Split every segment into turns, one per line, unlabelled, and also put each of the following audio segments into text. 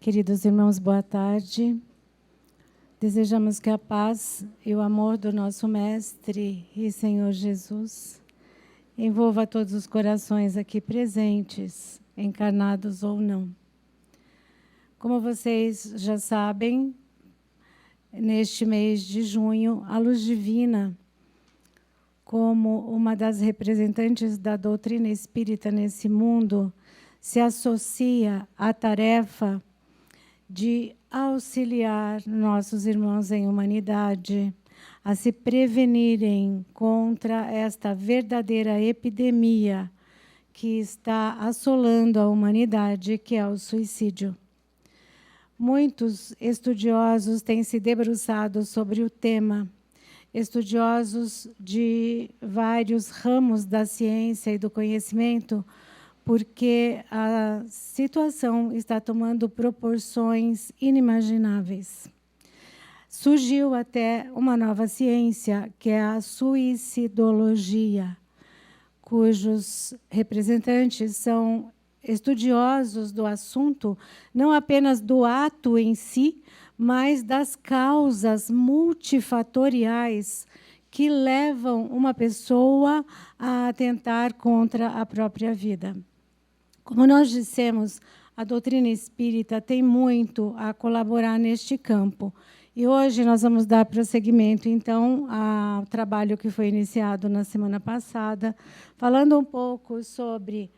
Queridos irmãos, boa tarde. Desejamos que a paz e o amor do nosso Mestre e Senhor Jesus envolva todos os corações aqui presentes, encarnados ou não. Como vocês já sabem, neste mês de junho, a Luz Divina, como uma das representantes da doutrina espírita nesse mundo, se associa à tarefa de auxiliar nossos irmãos em humanidade a se prevenirem contra esta verdadeira epidemia que está assolando a humanidade, que é o suicídio. Muitos estudiosos têm se debruçado sobre o tema, estudiosos de vários ramos da ciência e do conhecimento, porque a situação está tomando proporções inimagináveis. Surgiu até uma nova ciência, que é a suicidologia, cujos representantes são estudiosos do assunto, não apenas do ato em si, mas das causas multifatoriais que levam uma pessoa a atentar contra a própria vida. Como nós dissemos, a doutrina espírita tem muito a colaborar neste campo. E hoje nós vamos dar prosseguimento, então, ao trabalho que foi iniciado na semana passada, falando um pouco sobre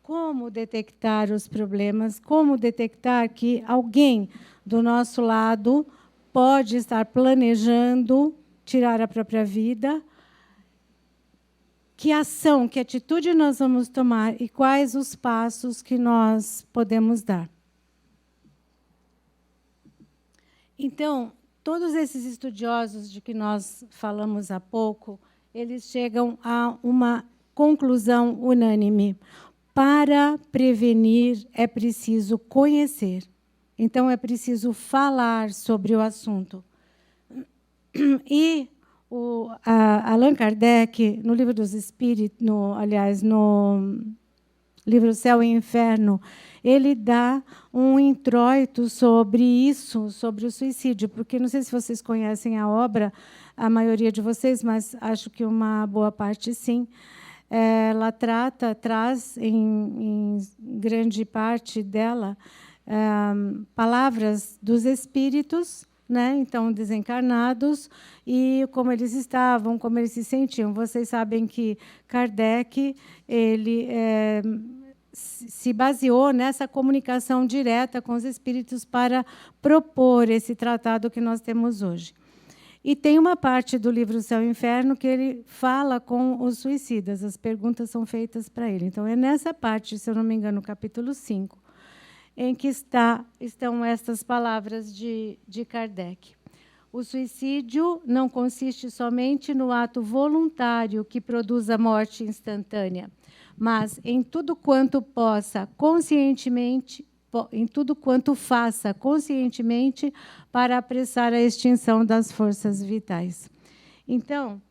como detectar os problemas, como detectar que alguém do nosso lado pode estar planejando tirar a própria vida, que ação, que atitude nós vamos tomar e quais os passos que nós podemos dar. Então, todos esses estudiosos de que nós falamos há pouco, eles chegam a uma conclusão unânime. Para prevenir, é preciso conhecer. Então, é preciso falar sobre o assunto. E Allan Kardec, no Livro dos Espíritos, no livro Céu e Inferno, ele dá um introito sobre isso, sobre o suicídio, porque não sei se vocês conhecem a obra, a maioria de vocês, mas acho que uma boa parte sim. Ela traz em grande parte dela palavras dos espíritos, né? Então, desencarnados, e como eles estavam, como eles se sentiam. Vocês sabem que Kardec ele, se baseou nessa comunicação direta com os espíritos para propor esse tratado que nós temos hoje. E tem uma parte do livro Céu e Inferno que ele fala com os suicidas, as perguntas são feitas para ele. Então, é nessa parte, se eu não me engano, no capítulo 5, em que estão estas palavras de Kardec. O suicídio não consiste somente no ato voluntário que produz a morte instantânea, mas em tudo quanto possa conscientemente, em tudo quanto faça conscientemente para apressar a extinção das forças vitais. Então,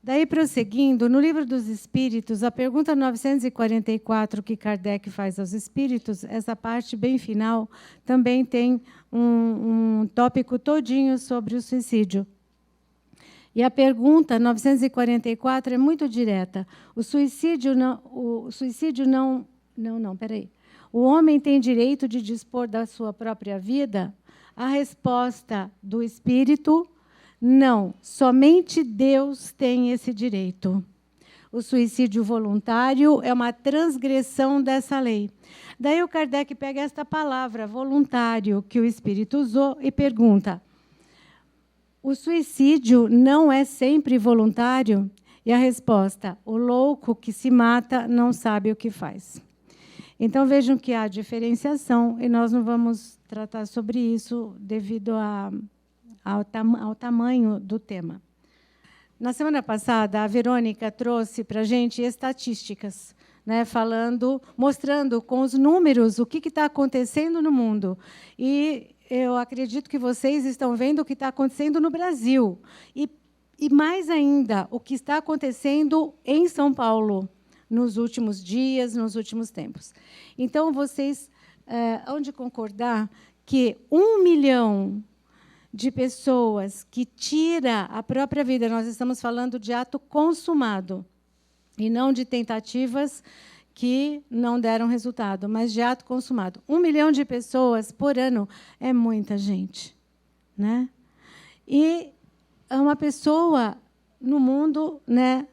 daí, prosseguindo, no Livro dos Espíritos, a pergunta 944 que Kardec faz aos espíritos, essa parte bem final, também tem um tópico todinho sobre o suicídio. E a pergunta 944 é muito direta. O homem tem direito de dispor da sua própria vida? A resposta do espírito: não, somente Deus tem esse direito. O suicídio voluntário é uma transgressão dessa lei. Daí o Kardec pega esta palavra, voluntário, que o Espírito usou, e pergunta: o suicídio não é sempre voluntário? E a resposta: o louco que se mata não sabe o que faz. Então, vejam que há diferenciação, e nós não vamos tratar sobre isso devido ao tamanho do tema. Na semana passada, a Verônica trouxe para a gente estatísticas, né, mostrando com os números o que está acontecendo no mundo. E eu acredito que vocês estão vendo o que está acontecendo no Brasil. E mais ainda, o que está acontecendo em São Paulo, nos últimos dias, nos últimos tempos. Então, vocês hão de concordar que 1 milhão de pessoas que tira a própria vida, nós estamos falando de ato consumado, e não de tentativas que não deram resultado, mas de ato consumado. 1 milhão de pessoas por ano é muita gente, né? E uma pessoa no mundo, né,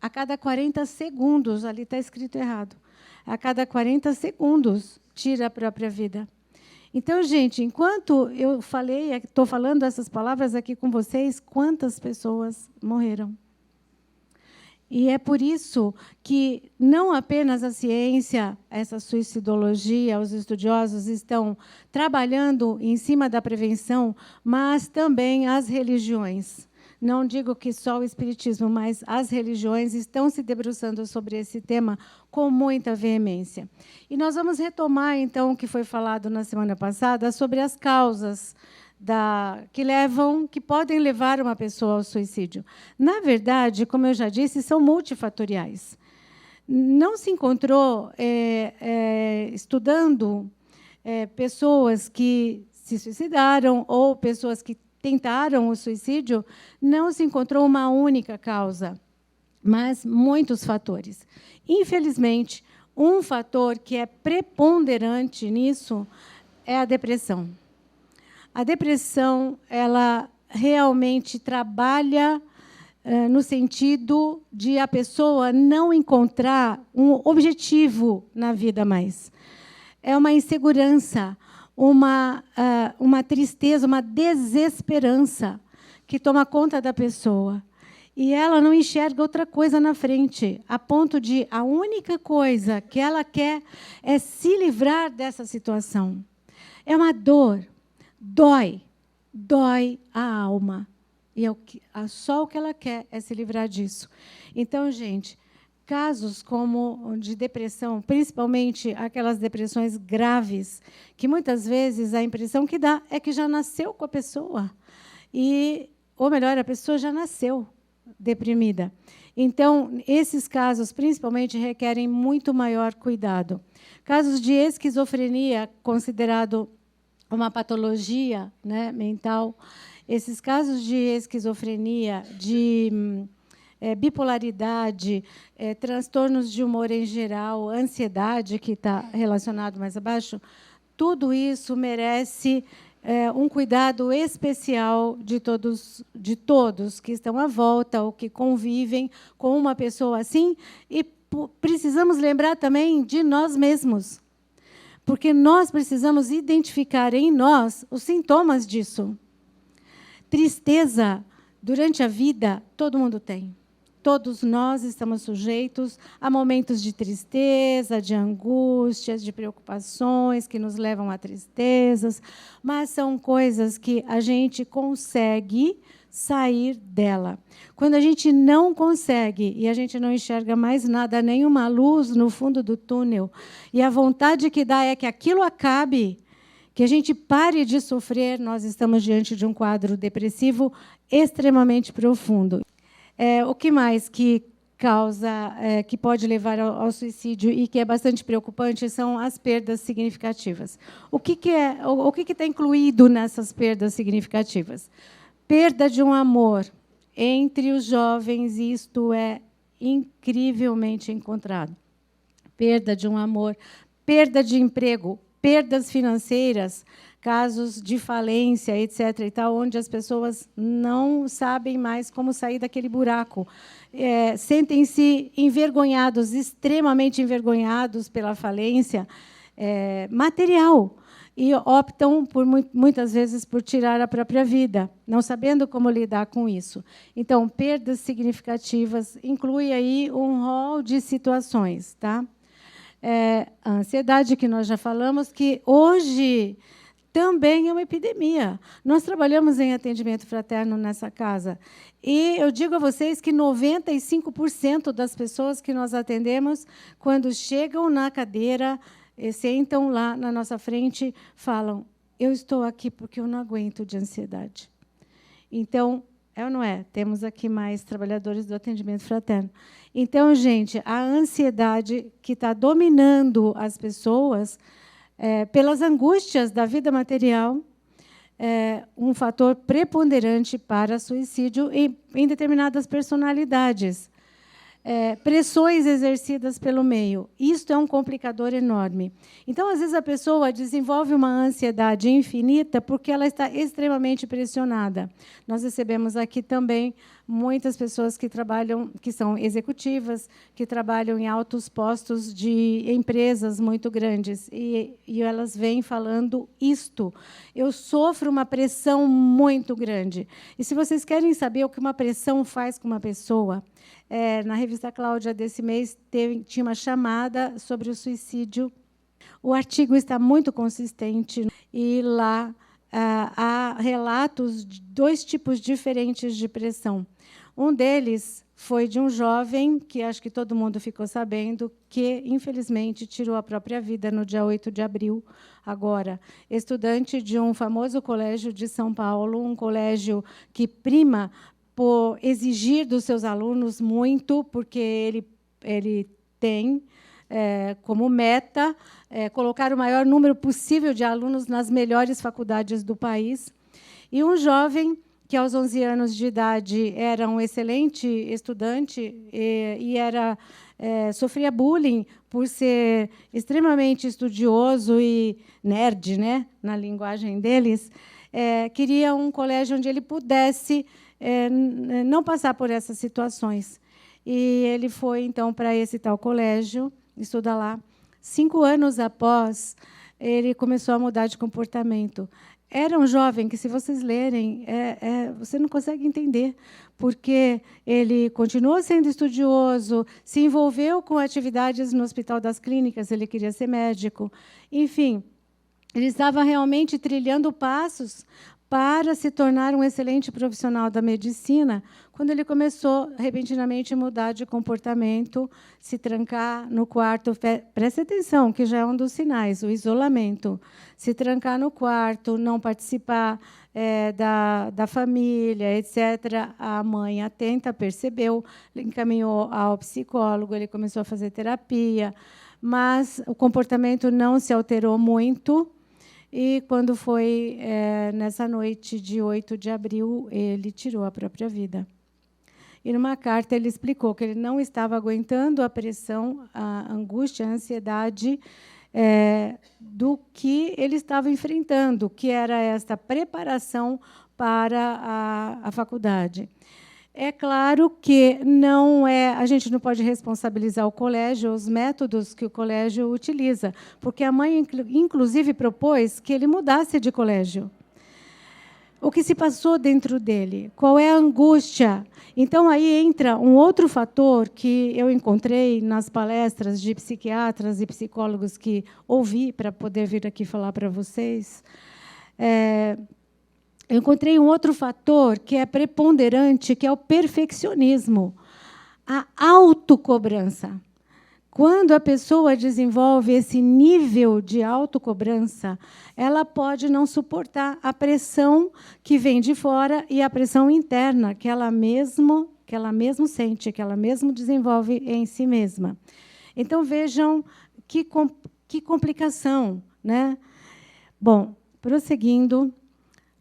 a cada 40 segundos, ali está escrito errado, a cada 40 segundos tira a própria vida. Então, gente, enquanto eu estou falando essas palavras aqui com vocês, quantas pessoas morreram? E é por isso que não apenas a ciência, essa suicidologia, os estudiosos estão trabalhando em cima da prevenção, mas também as religiões. Não digo que só o espiritismo, mas as religiões estão se debruçando sobre esse tema com muita veemência. E nós vamos retomar, então, o que foi falado na semana passada sobre as causas que podem levar uma pessoa ao suicídio. Na verdade, como eu já disse, são multifatoriais. Não se encontrou, estudando pessoas que se suicidaram ou pessoas que tentaram o suicídio, não se encontrou uma única causa, mas muitos fatores. Infelizmente, um fator que é preponderante nisso é a depressão. A depressão, ela realmente trabalha no sentido de a pessoa não encontrar um objetivo na vida mais. É uma insegurança, uma tristeza, uma desesperança que toma conta da pessoa. E ela não enxerga outra coisa na frente, a ponto de a única coisa que ela quer é se livrar dessa situação. É uma dor. Dói a alma. E só o que ela quer é se livrar disso. Então, gente, casos como de depressão, principalmente aquelas depressões graves, que muitas vezes a impressão que dá é que já nasceu com a pessoa. Ou melhor, a pessoa já nasceu deprimida. Então, esses casos, principalmente, requerem muito maior cuidado. Casos de esquizofrenia, considerado uma patologia, né, mental. Esses casos de esquizofrenia, de bipolaridade, transtornos de humor em geral, ansiedade, que está relacionado mais abaixo, tudo isso merece um cuidado especial de todos que estão à volta ou que convivem com uma pessoa assim. E precisamos lembrar também de nós mesmos, porque nós precisamos identificar em nós os sintomas disso. Tristeza, durante a vida, todo mundo tem. Todos nós estamos sujeitos a momentos de tristeza, de angústias, de preocupações que nos levam a tristezas, mas são coisas que a gente consegue sair dela. Quando a gente não consegue e a gente não enxerga mais nada, nenhuma luz no fundo do túnel, e a vontade que dá é que aquilo acabe, que a gente pare de sofrer, nós estamos diante de um quadro depressivo extremamente profundo. O que mais que causa, que pode levar ao suicídio e que é bastante preocupante são as perdas significativas. O que está incluído nessas perdas significativas? Perda de um amor entre os jovens, isto é incrivelmente encontrado. Perda de um amor, perda de emprego, perdas financeiras, casos de falência, etc., e tal, onde as pessoas não sabem mais como sair daquele buraco. Sentem-se envergonhados, extremamente envergonhados pela falência material, e optam, muitas vezes, por tirar a própria vida, não sabendo como lidar com isso. Então, perdas significativas inclui aí um rol de situações. Tá? A ansiedade, que nós já falamos, que hoje também é uma epidemia. Nós trabalhamos em atendimento fraterno nessa casa, e eu digo a vocês que 95% das pessoas que nós atendemos, quando chegam na cadeira, sentam lá na nossa frente, falam: eu estou aqui porque eu não aguento de ansiedade. Então, é ou não é? Temos aqui mais trabalhadores do atendimento fraterno. Então, gente, a ansiedade que está dominando as pessoas pelas angústias da vida material, um fator preponderante para suicídio em determinadas personalidades. Pressões exercidas pelo meio. Isto é um complicador enorme. Então, às vezes, a pessoa desenvolve uma ansiedade infinita porque ela está extremamente pressionada. Nós recebemos aqui também muitas pessoas que trabalham, que são executivas, que trabalham em altos postos de empresas muito grandes, e elas vêm falando isto. Eu sofro uma pressão muito grande. E se vocês querem saber o que uma pressão faz com uma pessoa, na revista Cláudia desse mês tinha uma chamada sobre o suicídio. O artigo está muito consistente e lá há relatos de 2 tipos diferentes de pressão. Um deles foi de um jovem, que acho que todo mundo ficou sabendo, que, infelizmente, tirou a própria vida no dia 8 de abril, agora. Estudante de um famoso colégio de São Paulo, um colégio que prima por exigir dos seus alunos muito, porque ele tem como meta colocar o maior número possível de alunos nas melhores faculdades do país. E um jovem que, aos 11 anos de idade, era um excelente estudante e sofria bullying por ser extremamente estudioso e nerd, né, na linguagem deles, queria um colégio onde ele pudesse não passar por essas situações. E ele foi, então, para esse tal colégio, estuda lá. 5 anos após, ele começou a mudar de comportamento. Era um jovem que, se vocês lerem, você não consegue entender, porque ele continuou sendo estudioso, se envolveu com atividades no Hospital das Clínicas, ele queria ser médico. Enfim, ele estava realmente trilhando passos para se tornar um excelente profissional da medicina, quando ele começou, repentinamente, a mudar de comportamento, se trancar no quarto. Preste atenção, que já é um dos sinais, o isolamento. Se trancar no quarto, não participar da família, etc. A mãe atenta, percebeu, encaminhou ao psicólogo, ele começou a fazer terapia, mas o comportamento não se alterou muito. E, quando foi nessa noite de 8 de abril, ele tirou a própria vida. E, numa carta, ele explicou que ele não estava aguentando a pressão, a angústia, a ansiedade do que ele estava enfrentando, que era esta preparação para a faculdade. É claro que a gente não pode responsabilizar o colégio, os métodos que o colégio utiliza, porque a mãe, inclusive, propôs que ele mudasse de colégio. O que se passou dentro dele? Qual é a angústia? Então, aí entra um outro fator que eu encontrei nas palestras de psiquiatras e psicólogos que ouvi para poder vir aqui falar para vocês. Eu encontrei um outro fator que é preponderante, que é o perfeccionismo, a autocobrança. Quando a pessoa desenvolve esse nível de autocobrança, ela pode não suportar a pressão que vem de fora e a pressão interna que ela mesmo sente, que ela mesmo desenvolve em si mesma. Então, vejam que complicação, né? Bom, prosseguindo.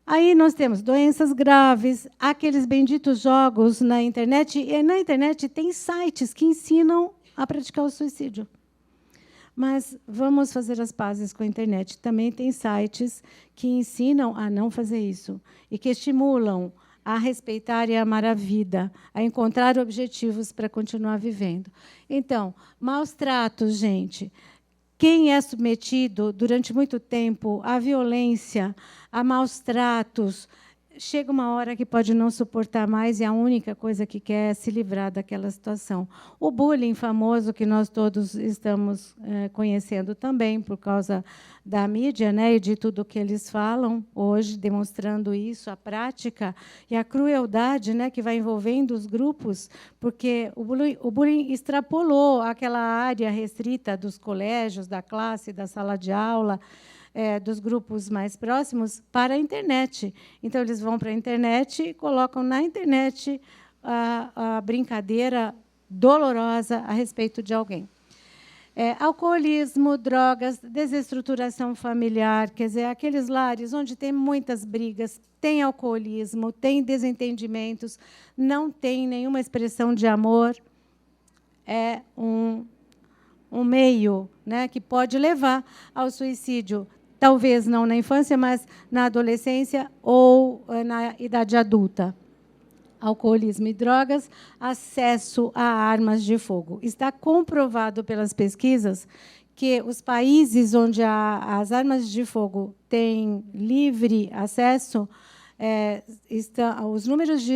Aí nós temos doenças graves, aqueles benditos jogos na internet. E na internet tem sites que ensinam a praticar o suicídio. Mas vamos fazer as pazes com a internet. Também tem sites que ensinam a não fazer isso e que estimulam a respeitar e amar a vida, a encontrar objetivos para continuar vivendo. Então, maus tratos, gente. Quem é submetido durante muito tempo à violência, a maus tratos, chega uma hora que pode não suportar mais e a única coisa que quer é se livrar daquela situação. O bullying famoso, que nós todos estamos conhecendo também, por causa da mídia, né, e de tudo que eles falam hoje, demonstrando isso, a prática, e a crueldade, né, que vai envolvendo os grupos, porque o bullying extrapolou aquela área restrita dos colégios, da classe, da sala de aula, dos grupos mais próximos para a internet. Então, eles vão para a internet e colocam na internet a brincadeira dolorosa a respeito de alguém. Alcoolismo, drogas, desestruturação familiar, quer dizer, aqueles lares onde tem muitas brigas, tem alcoolismo, tem desentendimentos, não tem nenhuma expressão de amor, é um meio, né, que pode levar ao suicídio, talvez não na infância, mas na adolescência ou na idade adulta. Alcoolismo e drogas, acesso a armas de fogo. Está comprovado pelas pesquisas que os países onde as armas de fogo têm livre acesso,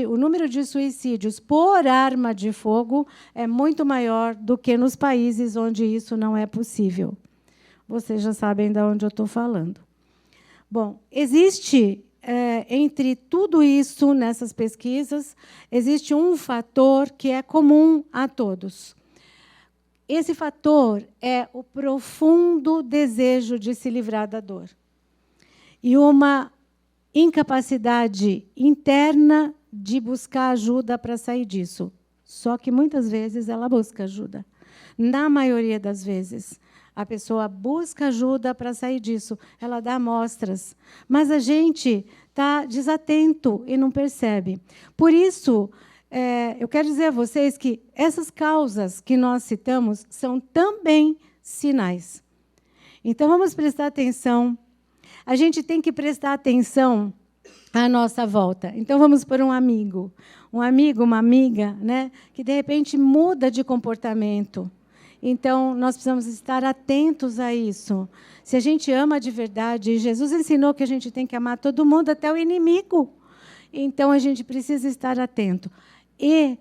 o número de suicídios por arma de fogo é muito maior do que nos países onde isso não é possível. Vocês já sabem de onde eu estou falando. Bom, existe... entre tudo isso, nessas pesquisas, existe um fator que é comum a todos. Esse fator é o profundo desejo de se livrar da dor e uma incapacidade interna de buscar ajuda para sair disso. Só que, muitas vezes, ela busca ajuda. Na maioria das vezes, a pessoa busca ajuda para sair disso. Ela dá amostras. Mas a gente está desatento e não percebe. Por isso, eu quero dizer a vocês que essas causas que nós citamos são também sinais. Então, vamos prestar atenção. A gente tem que prestar atenção à nossa volta. Então, vamos por um amigo, uma amiga, né, que, de repente, muda de comportamento. Então, nós precisamos estar atentos a isso. Se a gente ama de verdade, Jesus ensinou que a gente tem que amar todo mundo, até o inimigo. Então, a gente precisa estar atento. E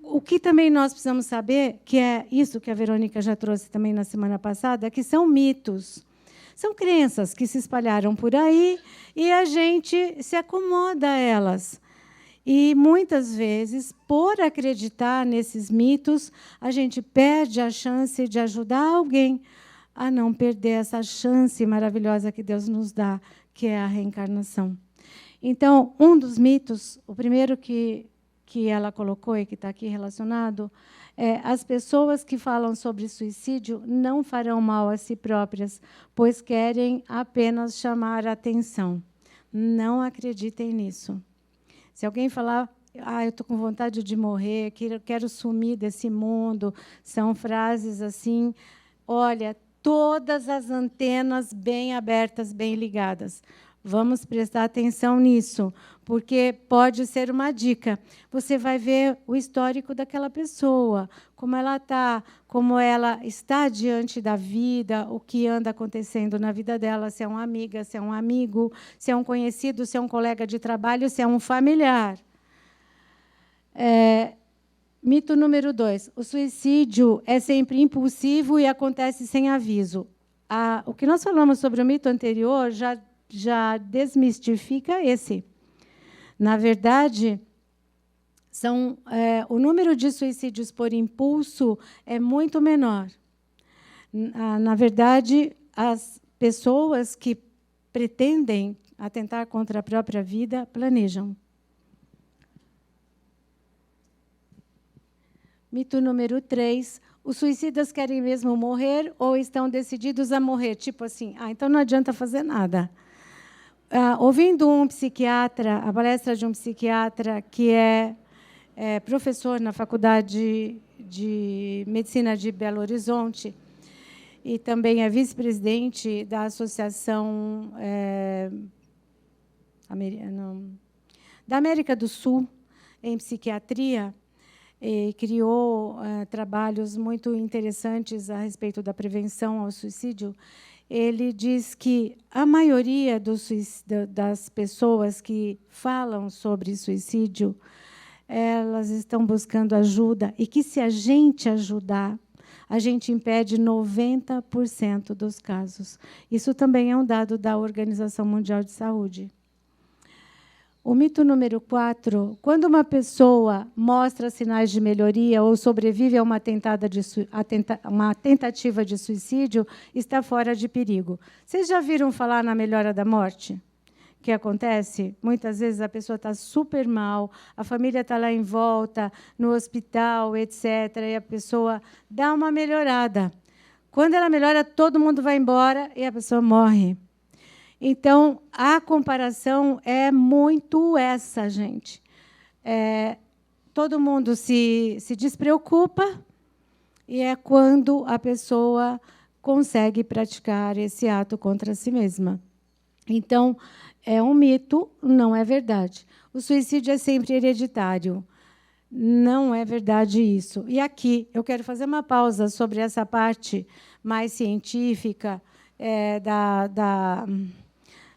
o que também nós precisamos saber, que é isso que a Verônica já trouxe também na semana passada, que são mitos. São crenças que se espalharam por aí e a gente se acomoda a elas. E, muitas vezes, por acreditar nesses mitos, a gente perde a chance de ajudar alguém a não perder essa chance maravilhosa que Deus nos dá, que é a reencarnação. Então, um dos mitos, o primeiro que ela colocou e que está aqui relacionado, é: as pessoas que falam sobre suicídio não farão mal a si próprias, pois querem apenas chamar a atenção. Não acreditem nisso. Se alguém falar, eu estou com vontade de morrer, quero sumir desse mundo, são frases assim, olha, todas as antenas bem abertas, bem ligadas. Vamos prestar atenção nisso, porque pode ser uma dica. Você vai ver o histórico daquela pessoa, como ela está diante da vida, o que anda acontecendo na vida dela, se é uma amiga, se é um amigo, se é um conhecido, se é um colega de trabalho, se é um familiar. Mito número 2. O suicídio é sempre impulsivo e acontece sem aviso. O que nós falamos sobre o mito anterior já desmistifica esse. Na verdade, o número de suicídios por impulso é muito menor. Na verdade, as pessoas que pretendem atentar contra a própria vida planejam. Mito número 3. Os suicidas querem mesmo morrer ou estão decididos a morrer? Tipo assim, então não adianta fazer nada. Ouvindo um psiquiatra, a palestra de um psiquiatra que é professor na Faculdade de Medicina de Belo Horizonte e também é vice-presidente da Associação da América do Sul em Psiquiatria, e criou trabalhos muito interessantes a respeito da prevenção ao suicídio. Ele diz que a maioria das pessoas que falam sobre suicídio, elas estão buscando ajuda, e que, se a gente ajudar, a gente impede 90% dos casos. Isso também é um dado da Organização Mundial de Saúde. O mito número 4, quando uma pessoa mostra sinais de melhoria ou sobrevive a uma tentativa de suicídio, está fora de perigo. Vocês já viram falar na melhora da morte? que acontece? Muitas vezes a pessoa está super mal, a família está lá em volta, no hospital, etc., e a pessoa dá uma melhorada. Quando ela melhora, todo mundo vai embora e a pessoa morre. Então, a comparação é muito essa, gente. Todo mundo se despreocupa, e é quando a pessoa consegue praticar esse ato contra si mesma. Então, é um mito, não é verdade. O suicídio é sempre hereditário. Não é verdade isso. E aqui eu quero fazer uma pausa sobre essa parte mais científica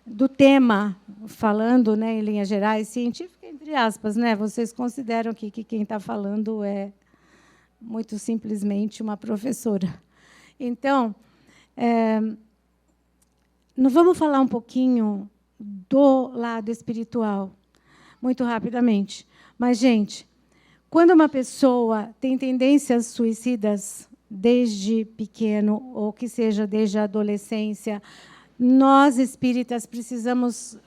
do tema, falando, né, em linhas gerais, científica, entre aspas, né? Vocês consideram que quem está falando é muito simplesmente uma professora. Então, nós vamos falar um pouquinho do lado espiritual, muito rapidamente. Mas, gente, quando uma pessoa tem tendências suicidas desde pequeno, ou que seja desde a adolescência, nós, espíritas, precisamos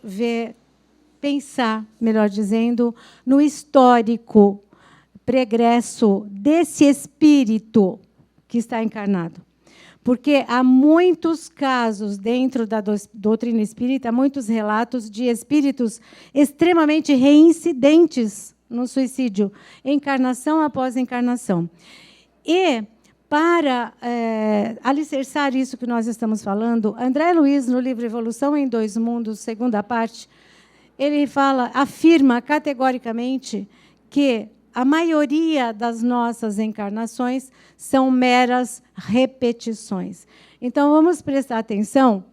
pensar, melhor dizendo, no histórico pregresso desse espírito que está encarnado. Porque há muitos casos dentro da doutrina espírita, muitos relatos de espíritos extremamente reincidentes no suicídio, encarnação após encarnação. E, para alicerçar isso que nós estamos falando, André Luiz, no livro Evolução em Dois Mundos, segunda parte, ele afirma categoricamente que a maioria das nossas encarnações são meras repetições. Então, vamos prestar atenção,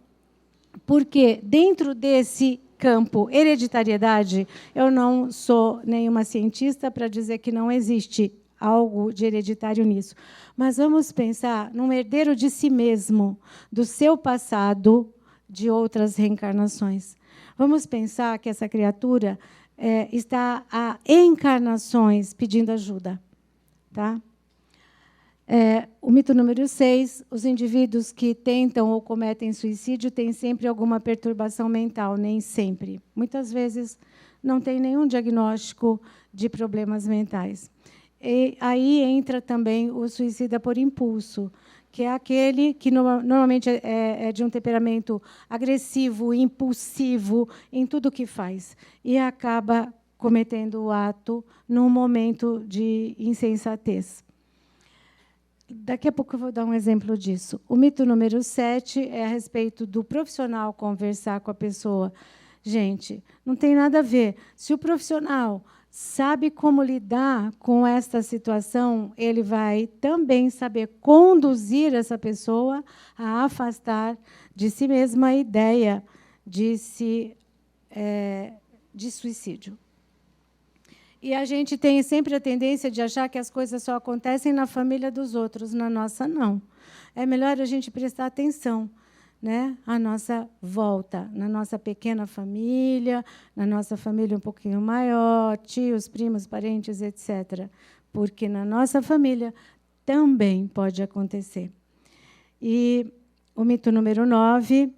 porque dentro desse campo hereditariedade, eu não sou nenhuma cientista para dizer que não existe algo de hereditário nisso. Mas vamos pensar num herdeiro de si mesmo, do seu passado, de outras reencarnações. Vamos pensar que essa criatura está há encarnações pedindo ajuda. Tá? O mito número 6, os indivíduos que tentam ou cometem suicídio têm sempre alguma perturbação mental, nem sempre. Muitas vezes não tem nenhum diagnóstico de problemas mentais. E aí entra também o suicida por impulso, que é aquele que normalmente é de um temperamento agressivo, impulsivo em tudo que faz, e acaba cometendo o ato num momento de insensatez. Daqui a pouco eu vou dar um exemplo disso. O mito número 7 é a respeito do profissional conversar com a pessoa. Gente, não tem nada a ver. Se o profissional sabe como lidar com esta situação, ele vai também saber conduzir essa pessoa a afastar de si mesma a ideia de suicídio. E a gente tem sempre a tendência de achar que as coisas só acontecem na família dos outros, na nossa não. É melhor a gente prestar atenção, né, à nossa volta, na nossa pequena família, na nossa família um pouquinho maior, tios, primos, parentes, etc. Porque na nossa família também pode acontecer. E o mito número 9,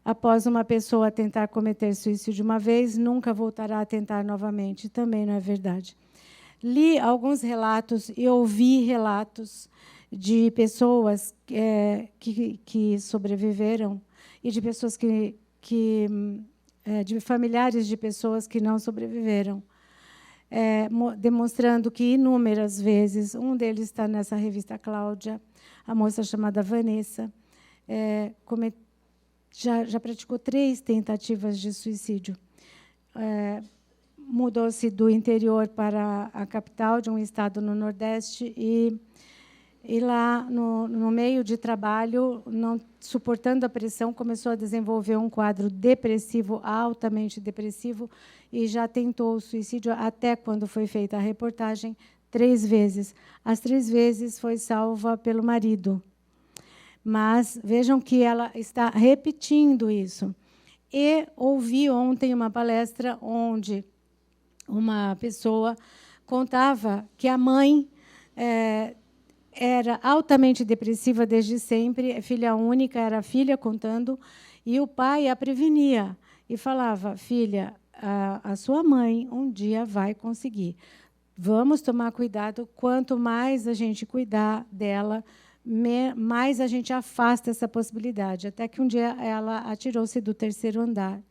após uma pessoa tentar cometer suicídio uma vez, nunca voltará a tentar novamente. Também não é verdade. Li alguns relatos e ouvi relatos de pessoas que sobreviveram e de pessoas de familiares de pessoas que não sobreviveram, demonstrando que inúmeras vezes, um deles está nessa revista Cláudia, a moça chamada Vanessa, já praticou 3 tentativas de suicídio. Mudou-se do interior para a capital de um estado no Nordeste e lá, no meio de trabalho, não suportando a pressão, começou a desenvolver um quadro depressivo, altamente depressivo, e já tentou o suicídio até quando foi feita a reportagem 3 vezes. As 3 vezes foi salva pelo marido. Mas vejam que ela está repetindo isso. E ouvi ontem uma palestra onde uma pessoa contava que a mãe era altamente depressiva desde sempre, filha única, era a filha contando, e o pai a prevenia. e falava: filha, a sua mãe um dia vai conseguir. Vamos tomar cuidado, quanto mais a gente cuidar dela, mais a gente afasta essa possibilidade. Até que um dia ela atirou-se do 3º andar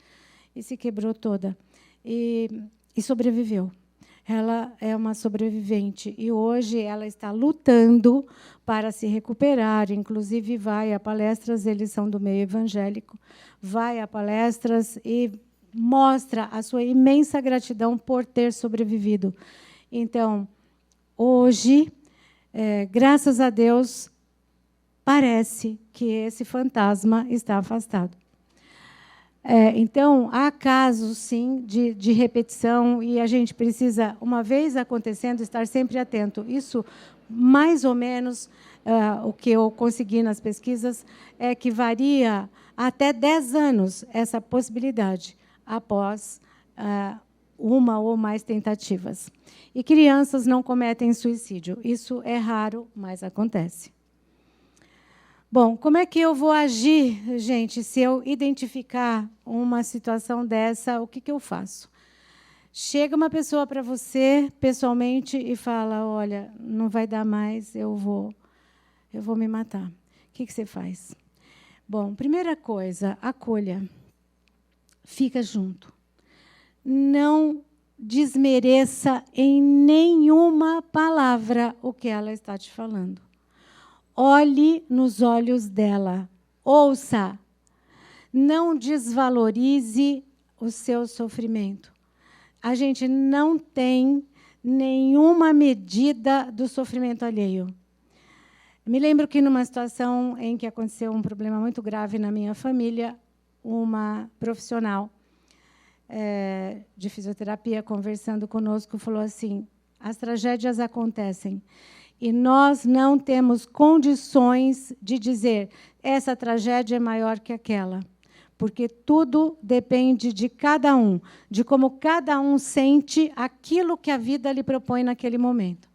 e se quebrou toda. E sobreviveu. Ela é uma sobrevivente e hoje ela está lutando para se recuperar, inclusive vai a palestras, eles são do meio evangélico, vai a palestras e mostra a sua imensa gratidão por ter sobrevivido. Então, hoje, graças a Deus, parece que esse fantasma está afastado. Então, há casos, sim, de repetição, e a gente precisa, uma vez acontecendo, estar sempre atento. Isso, mais ou menos, o que eu consegui nas pesquisas, é que varia até 10 anos essa possibilidade, após uma ou mais tentativas. E crianças não cometem suicídio. Isso é raro, mas acontece. Bom, como é que eu vou agir, gente, se eu identificar uma situação dessa, o que eu faço? Chega uma pessoa para você, pessoalmente, e fala: olha, não vai dar mais, eu vou me matar. O que você faz? Bom, primeira coisa, acolha. Fica junto. Não desmereça em nenhuma palavra o que ela está te falando. Olhe nos olhos dela, ouça, não desvalorize o seu sofrimento. A gente não tem nenhuma medida do sofrimento alheio. Me lembro que, numa situação em que aconteceu um problema muito grave na minha família, uma profissional de fisioterapia, conversando conosco, falou assim: as tragédias acontecem, e nós não temos condições de dizer essa tragédia é maior que aquela, porque tudo depende de cada um, de como cada um sente aquilo que a vida lhe propõe naquele momento.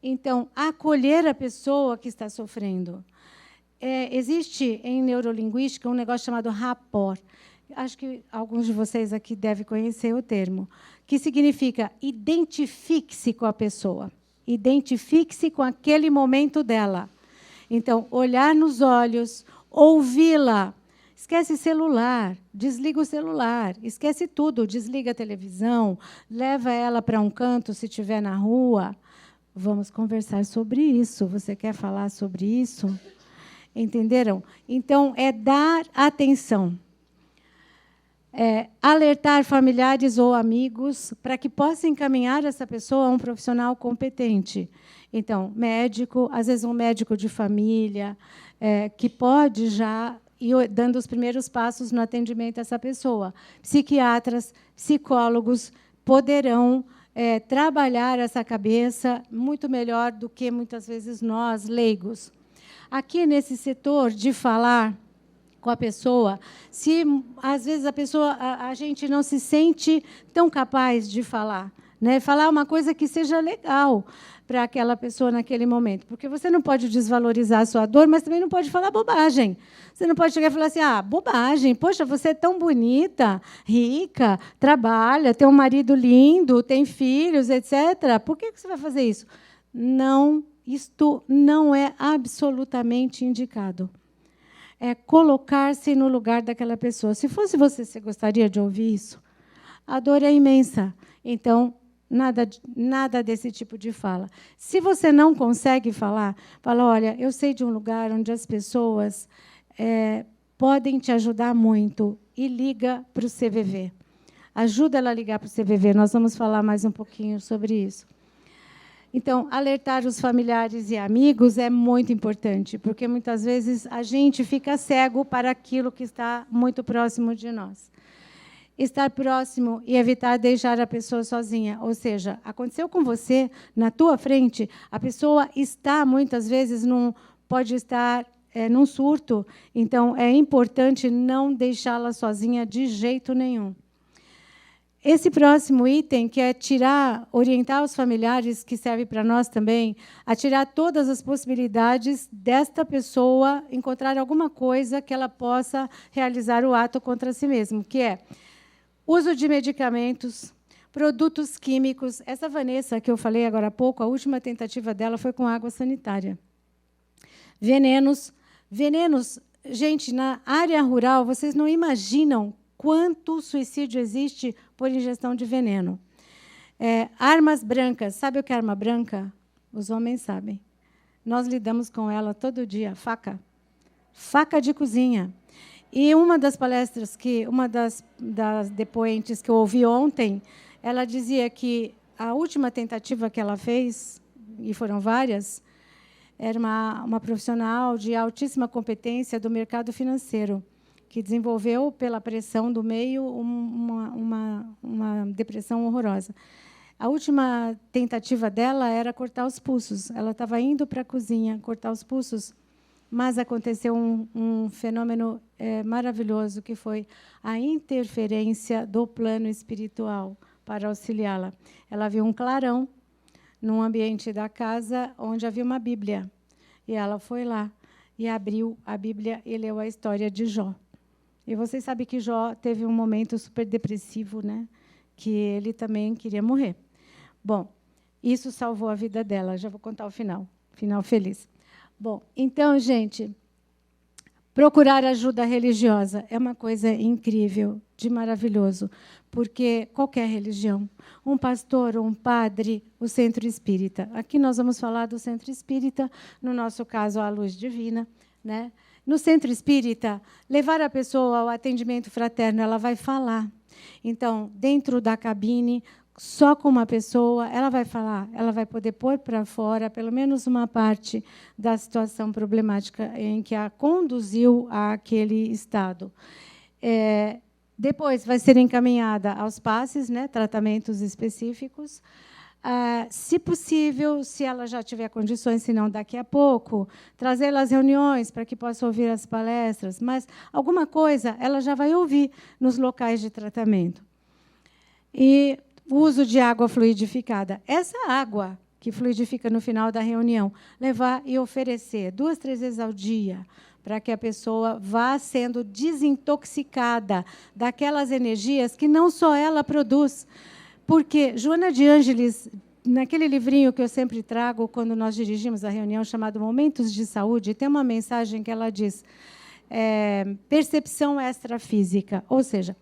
Então, acolher a pessoa que está sofrendo. Existe em neurolinguística um negócio chamado rapport. Acho que alguns de vocês aqui devem conhecer o termo, que significa identifique-se com a pessoa. Identifique-se com aquele momento dela. Então, olhar nos olhos, ouvi-la. Esquece celular, desliga o celular, esquece tudo, desliga a televisão, leva ela para um canto se estiver na rua. Vamos conversar sobre isso. Você quer falar sobre isso? Entenderam? Então, é dar atenção. Alertar familiares ou amigos para que possam encaminhar essa pessoa a um profissional competente. Então, médico, às vezes um médico de família, que pode já ir dando os primeiros passos no atendimento a essa pessoa. Psiquiatras, psicólogos poderão trabalhar essa cabeça muito melhor do que, muitas vezes, nós, leigos. Aqui, nesse setor de falar com a pessoa, se às vezes a gente não se sente tão capaz de falar, né? Falar uma coisa que seja legal para aquela pessoa naquele momento, porque você não pode desvalorizar a sua dor, mas também não pode falar bobagem. Você não pode chegar e falar assim: bobagem, poxa, você é tão bonita, rica, trabalha, tem um marido lindo, tem filhos, etc. Por que você vai fazer isso? Não, isto não é absolutamente indicado. É colocar-se no lugar daquela pessoa. Se fosse você gostaria de ouvir isso? A dor é imensa. Então, nada desse tipo de fala. Se você não consegue falar, fala: olha, eu sei de um lugar onde as pessoas podem te ajudar muito, e liga para o CVV. Ajuda ela a ligar para o CVV. Nós vamos falar mais um pouquinho sobre isso. Então, alertar os familiares e amigos é muito importante, porque muitas vezes a gente fica cego para aquilo que está muito próximo de nós. Estar próximo e evitar deixar a pessoa sozinha. Ou seja, aconteceu com você, na tua frente, a pessoa está, muitas vezes, pode estar num surto. Então, é importante não deixá-la sozinha de jeito nenhum. esse próximo item, que é orientar os familiares, que serve para nós também, a tirar todas as possibilidades desta pessoa encontrar alguma coisa que ela possa realizar o ato contra si mesmo, que é uso de medicamentos, produtos químicos. Essa Vanessa, que eu falei agora há pouco, a última tentativa dela foi com água sanitária. Venenos. Venenos, gente, na área rural, vocês não imaginam quanto suicídio existe por ingestão de veneno. Armas brancas. Sabe o que é arma branca? Os homens sabem. Nós lidamos com ela todo dia. Faca. Faca de cozinha. E uma das palestras, uma das depoentes que eu ouvi ontem, ela dizia que a última tentativa que ela fez, e foram várias, era uma profissional de altíssima competência do mercado financeiro, que desenvolveu, pela pressão do meio, uma depressão horrorosa. A última tentativa dela era cortar os pulsos. Ela estava indo para a cozinha cortar os pulsos, mas aconteceu um fenômeno maravilhoso, que foi a interferência do plano espiritual para auxiliá-la. Ela viu um clarão num ambiente da casa onde havia uma Bíblia. E ela foi lá e abriu a Bíblia e leu a história de Jó. E vocês sabem que Jó teve um momento super depressivo, né? Que ele também queria morrer. Bom, isso salvou a vida dela. Já vou contar o final. Final feliz. Bom, então, gente, procurar ajuda religiosa é uma coisa incrível, de maravilhoso, porque qualquer religião, um pastor, um padre, o centro espírita. Aqui nós vamos falar do centro espírita, no nosso caso, a Luz Divina, né? No centro espírita, levar a pessoa ao atendimento fraterno, ela vai falar. Então, dentro da cabine, só com uma pessoa, ela vai falar, ela vai poder pôr para fora pelo menos uma parte da situação problemática em que a conduziu àquele estado. Depois vai ser encaminhada aos passes, né, tratamentos específicos. Se possível, se ela já tiver condições, se não daqui a pouco, trazê-la às reuniões para que possa ouvir as palestras, mas alguma coisa ela já vai ouvir nos locais de tratamento. E o uso de água fluidificada. Essa água que fluidifica no final da reunião, levar e oferecer 2, 3 vezes ao dia, para que a pessoa vá sendo desintoxicada daquelas energias que não só ela produz. Porque Joana de Ângeles, naquele livrinho que eu sempre trago quando nós dirigimos a reunião, chamado Momentos de Saúde, tem uma mensagem que ela diz, percepção extrafísica, ou seja,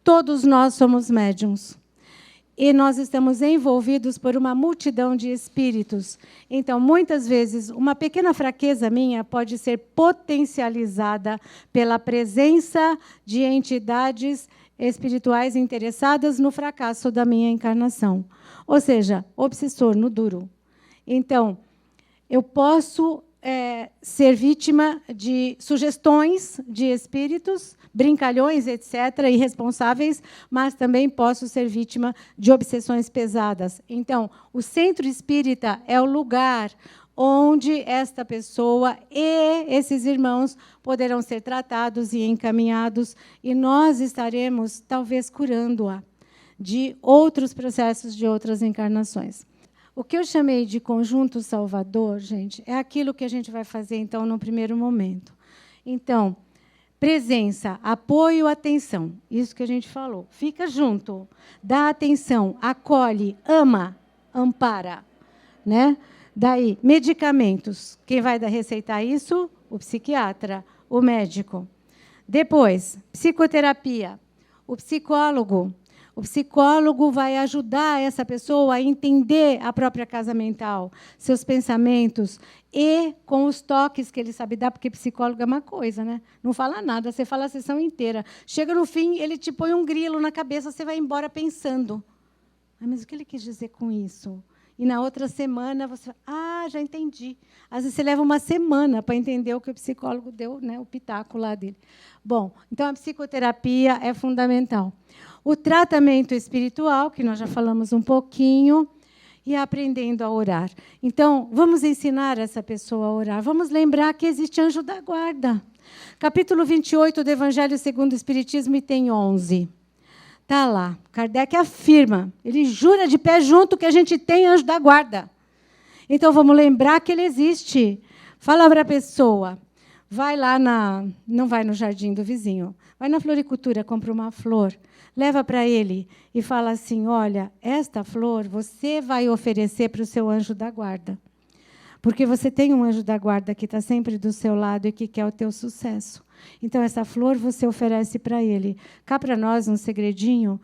todos nós somos médiums. E nós estamos envolvidos por uma multidão de espíritos. Então, muitas vezes, uma pequena fraqueza minha pode ser potencializada pela presença de entidades espirituais interessadas no fracasso da minha encarnação. Ou seja, obsessor no duro. Então, eu posso ser vítima de sugestões de espíritos, brincalhões, etc., irresponsáveis, mas também posso ser vítima de obsessões pesadas. Então, o centro espírita é o lugar onde esta pessoa e esses irmãos poderão ser tratados e encaminhados, e nós estaremos, talvez, curando-a de outros processos de outras encarnações. O que eu chamei de conjunto salvador, gente, é aquilo que a gente vai fazer, então, no primeiro momento. Então, presença, apoio, atenção. Isso que a gente falou. Fica junto, dá atenção, acolhe, ama, ampara, né? Daí, medicamentos. Quem vai receitar isso? O psiquiatra, o médico. Depois, psicoterapia. O psicólogo. O psicólogo vai ajudar essa pessoa a entender a própria casa mental, seus pensamentos, e com os toques que ele sabe dar, porque psicólogo é uma coisa, né? Não fala nada, você fala a sessão inteira. Chega no fim, ele te põe um grilo na cabeça, você vai embora pensando. Mas o que ele quis dizer com isso? E na outra semana você fala, já entendi. Às vezes você leva uma semana para entender o que o psicólogo deu, né, o pitaco lá dele. Bom, então a psicoterapia é fundamental. O tratamento espiritual, que nós já falamos um pouquinho, e aprendendo a orar. Então, vamos ensinar essa pessoa a orar. Vamos lembrar que existe anjo da guarda. Capítulo 28 do Evangelho segundo o Espiritismo, item 11. Está lá. Kardec afirma, ele jura de pé junto que a gente tem anjo da guarda. Então, vamos lembrar que ele existe. Fala para a pessoa, vai lá não vai no jardim do vizinho, vai na floricultura, compra uma flor, leva para ele e fala assim, olha, esta flor você vai oferecer para o seu anjo da guarda. Porque você tem um anjo da guarda que está sempre do seu lado e que quer o teu sucesso. Então, essa flor você oferece para ele. Cá para nós, um segredinho,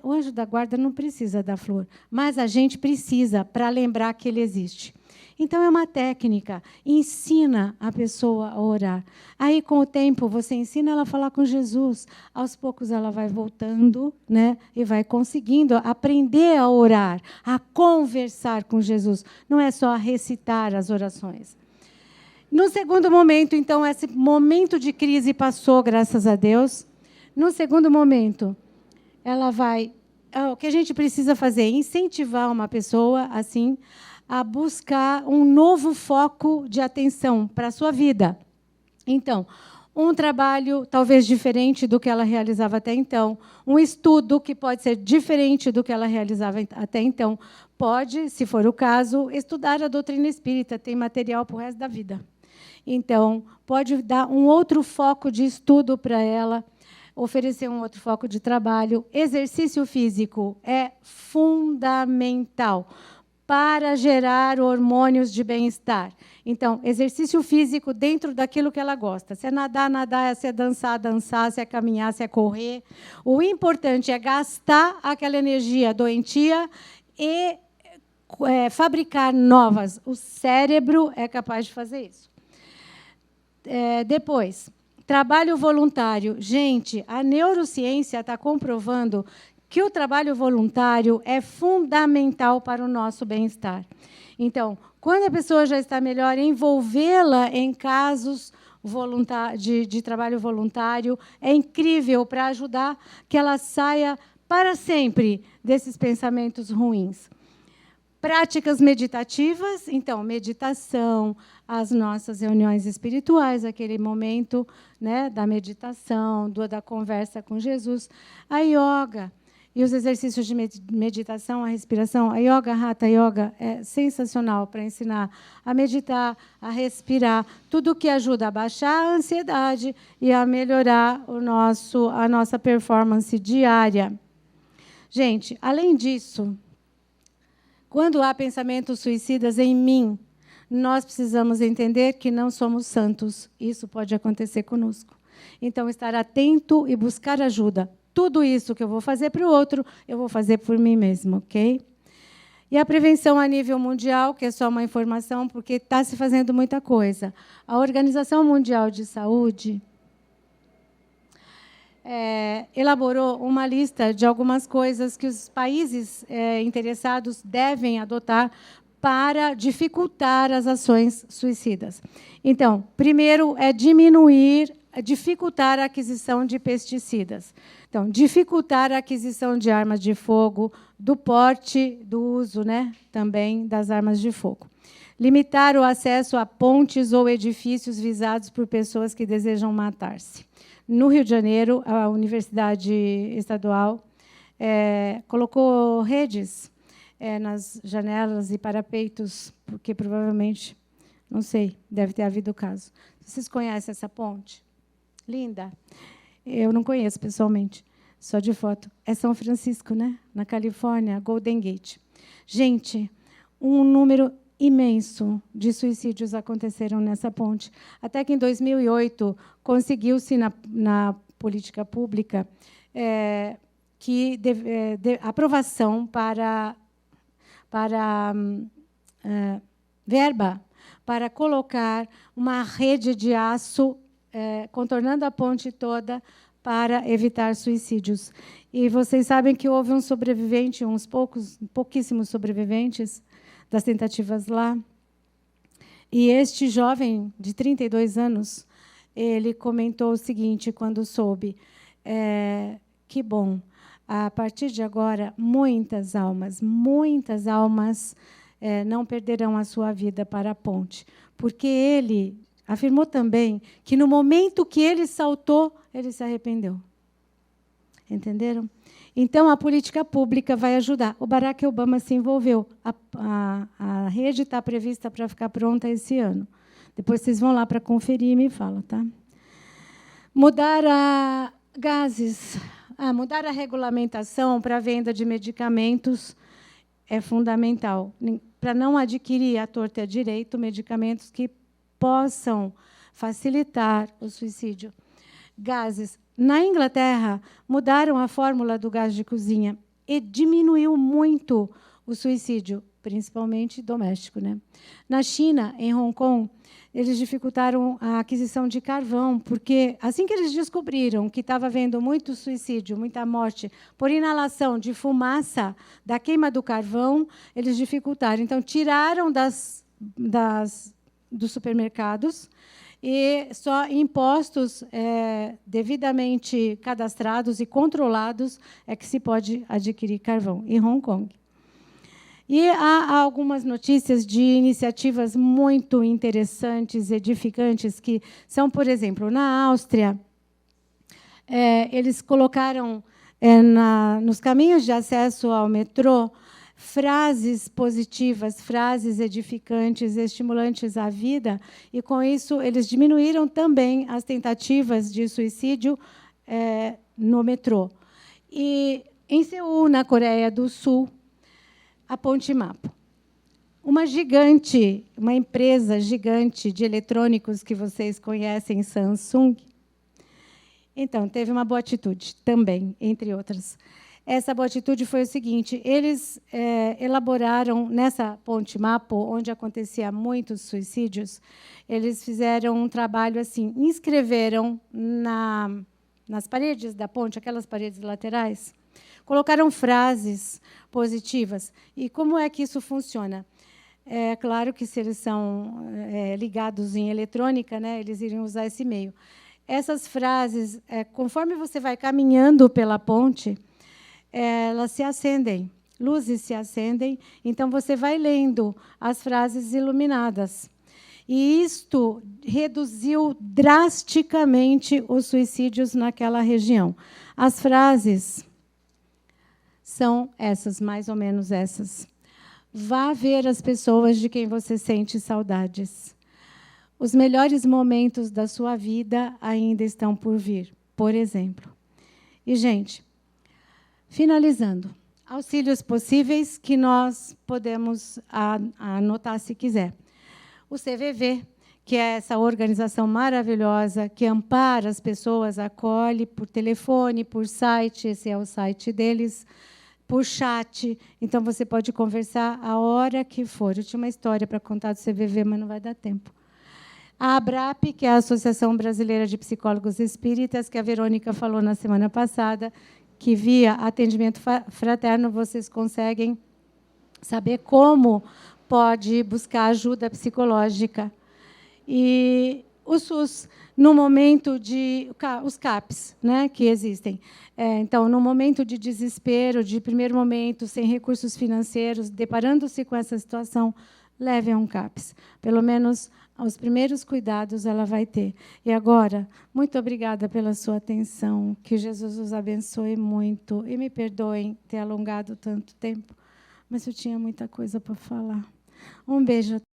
o anjo da guarda não precisa da flor, mas a gente precisa para lembrar que ele existe. Então, é uma técnica, ensina a pessoa a orar. Aí, com o tempo, você ensina ela a falar com Jesus. Aos poucos, ela vai voltando, né, e vai conseguindo aprender a orar, a conversar com Jesus. Não é só recitar as orações. No segundo momento, então, esse momento de crise passou, graças a Deus. No segundo momento, ela vai... O que a gente precisa fazer é incentivar uma pessoa, assim, a buscar um novo foco de atenção para a sua vida. Então, um trabalho talvez diferente do que ela realizava até então, um estudo que pode ser diferente do que ela realizava até então, pode, se for o caso, estudar a doutrina espírita, tem material para o resto da vida. Então, pode dar um outro foco de estudo para ela, oferecer um outro foco de trabalho. Exercício físico é fundamental para gerar hormônios de bem-estar. Então, exercício físico dentro daquilo que ela gosta. Se é nadar, nadar, se é dançar, dançar, se é caminhar, se é correr. O importante é gastar aquela energia doentia e fabricar novas. O cérebro é capaz de fazer isso. Depois, trabalho voluntário. Gente, a neurociência está comprovando que o trabalho voluntário é fundamental para o nosso bem-estar. Então, quando a pessoa já está melhor, envolvê-la em casos de trabalho voluntário é incrível para ajudar que ela saia para sempre desses pensamentos ruins. Práticas meditativas, então, meditação, as nossas reuniões espirituais, aquele momento, né, da meditação, da conversa com Jesus, a yoga. E os exercícios de meditação, a respiração, a yoga, hatha yoga, é sensacional para ensinar a meditar, a respirar, tudo que ajuda a baixar a ansiedade e a melhorar a nossa performance diária. Gente, além disso, quando há pensamentos suicidas em mim, nós precisamos entender que não somos santos. Isso pode acontecer conosco. Então, estar atento e buscar ajuda. Tudo isso que eu vou fazer para o outro, eu vou fazer por mim mesmo, ok? E a prevenção a nível mundial, que é só uma informação, porque está se fazendo muita coisa. A Organização Mundial de Saúde elaborou uma lista de algumas coisas que os países interessados devem adotar para dificultar as ações suicidas. Então, primeiro é dificultar a aquisição de pesticidas. Então, dificultar a aquisição de armas de fogo, do porte, do uso, né, também das armas de fogo. Limitar o acesso a pontes ou edifícios visados por pessoas que desejam matar-se. No Rio de Janeiro, a Universidade Estadual colocou redes nas janelas e parapeitos, porque provavelmente, não sei, deve ter havido o caso. Vocês conhecem essa ponte? Linda. Eu não conheço pessoalmente, só de foto. É São Francisco, né? Na Califórnia, Golden Gate. Gente, um número imenso de suicídios aconteceram nessa ponte. Até que, em 2008, conseguiu-se, na política pública, aprovação para verba para colocar uma rede de aço contornando a ponte toda para evitar suicídios. E vocês sabem que houve um sobrevivente, pouquíssimos sobreviventes das tentativas lá. E este jovem, de 32 anos, ele comentou o seguinte, quando soube, que bom, a partir de agora, muitas almas não perderão a sua vida para a ponte. Porque ele afirmou também que, no momento que ele saltou, ele se arrependeu. Entenderam? Então, a política pública vai ajudar. O Barack Obama se envolveu. A rede está prevista para ficar pronta esse ano. Depois vocês vão lá para conferir e me falam, tá? Mudar a gases, mudar a regulamentação para a venda de medicamentos é fundamental, para não adquirir à torta e à direito medicamentos que possam facilitar o suicídio. Gases. Na Inglaterra, mudaram a fórmula do gás de cozinha e diminuiu muito o suicídio, principalmente doméstico, né? Na China, em Hong Kong, eles dificultaram a aquisição de carvão, porque, assim que eles descobriram que estava havendo muito suicídio, muita morte, por inalação de fumaça da queima do carvão, eles dificultaram. Então, tiraram dos supermercados e só em postos devidamente cadastrados e controlados é que se pode adquirir carvão, em Hong Kong. E há algumas notícias de iniciativas muito interessantes, edificantes, que são, por exemplo, na Áustria, eles colocaram nos caminhos de acesso ao metrô frases positivas, frases edificantes, estimulantes à vida, e, com isso, eles diminuíram também as tentativas de suicídio no metrô. E, em Seul, na Coreia do Sul, a Ponte Mapo. Uma empresa gigante de eletrônicos que vocês conhecem, Samsung. Então, teve uma boa atitude também, entre outras. Essa boa atitude foi o seguinte: eles elaboraram, nessa Ponte Mapo, onde acontecia muitos suicídios, eles fizeram um trabalho assim, inscreveram nas paredes da ponte, aquelas paredes laterais, colocaram frases positivas. E como é que isso funciona? É claro que, se eles são ligados em eletrônica, né, eles iriam usar esse meio. Essas frases, conforme você vai caminhando pela ponte, elas se acendem, luzes se acendem, então você vai lendo as frases iluminadas. E isto reduziu drasticamente os suicídios naquela região. As frases são essas, mais ou menos essas. Vá ver as pessoas de quem você sente saudades. Os melhores momentos da sua vida ainda estão por vir, por exemplo. E, gente, finalizando, auxílios possíveis que nós podemos anotar se quiser. O CVV, que é essa organização maravilhosa que ampara as pessoas, acolhe por telefone, por site, esse é o site deles, por chat. Então, você pode conversar a hora que for. Eu tinha uma história para contar do CVV, mas não vai dar tempo. A ABRAP, que é a Associação Brasileira de Psicólogos Espíritas, que a Verônica falou na semana passada, que, via atendimento fraterno, vocês conseguem saber como pode buscar ajuda psicológica. E o SUS, no momento de... os CAPs, né, que existem. Então, no momento de desespero, de primeiro momento, sem recursos financeiros, deparando-se com essa situação, leve a um CAPs. Pelo menos os primeiros cuidados ela vai ter. E agora, muito obrigada pela sua atenção. Que Jesus os abençoe muito. E me perdoem ter alongado tanto tempo, mas eu tinha muita coisa para falar. Um beijo a todos.